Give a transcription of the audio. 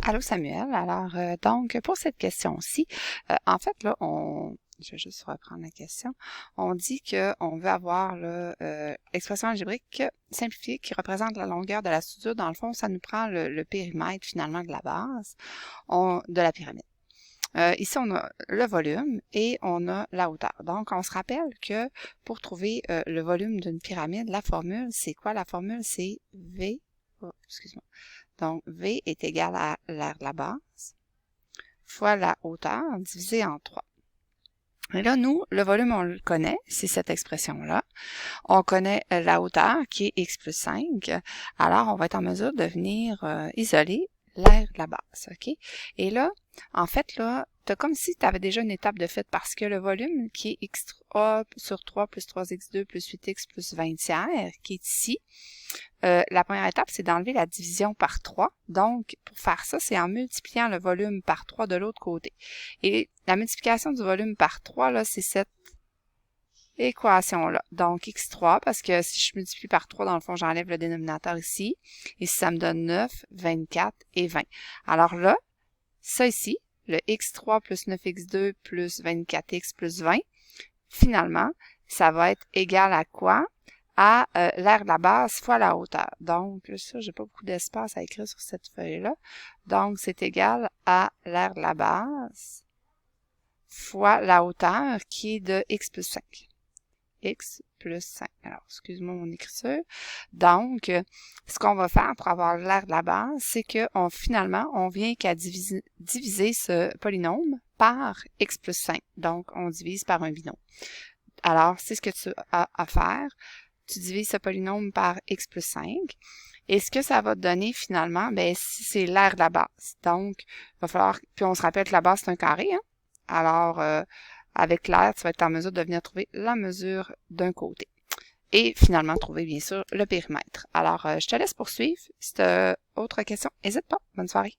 Allô Samuel, alors donc pour cette question-ci, en fait là je vais juste reprendre la question. On dit qu'on veut avoir l'expression algébrique simplifiée qui représente la longueur de la soudure. Dans le fond, ça nous prend le périmètre finalement de la base de la pyramide. Ici, on a le volume et on a la hauteur. Donc, on se rappelle que pour trouver le volume d'une pyramide, la formule, c'est quoi? La formule, c'est V. Oh, excuse-moi. Donc, V est égal à l'aire de la base fois la hauteur divisé en 3. Et là, nous, le volume, on le connaît, c'est cette expression-là. On connaît la hauteur qui est x plus 5. Alors, on va être en mesure de venir isoler l'aire de la base, OK? Et là, en fait, là, t'as comme si tu avais déjà une étape de fait parce que le volume qui est x3 sur 3 plus 3x2 plus 8x plus 20 tiers, qui est ici, la première étape, c'est d'enlever la division par 3. Donc, pour faire ça, c'est en multipliant le volume par 3 de l'autre côté. Et la multiplication du volume par 3, là, c'est cette équation-là. Donc, x3, parce que si je multiplie par 3, dans le fond, j'enlève le dénominateur ici. Et ça me donne 9, 24 et 20. Alors là, ça ici, le x3 plus 9x2 plus 24x plus 20, finalement, ça va être égal à quoi? À l'aire de la base fois la hauteur. Donc, ça, j'ai pas beaucoup d'espace à écrire sur cette feuille-là. Donc, c'est égal à l'aire de la base fois la hauteur qui est de x plus 5. X plus 5. Alors, excuse-moi mon écriture. Donc, ce qu'on va faire pour avoir l'aire de la base, c'est que finalement, on vient qu'à diviser ce polynôme par x plus 5. Donc, on divise par un binôme. Alors, c'est ce que tu as à faire. Tu divises ce polynôme par x plus 5. Et ce que ça va te donner finalement, ben, c'est l'aire de la base. Donc, il va falloir, puis on se rappelle que la base, c'est un carré, hein? Alors, avec l'aire, tu vas être en mesure de venir trouver la mesure d'un côté. Et finalement, trouver, bien sûr, le périmètre. Alors, je te laisse poursuivre. Si tu as autre question, n'hésite pas. Bonne soirée.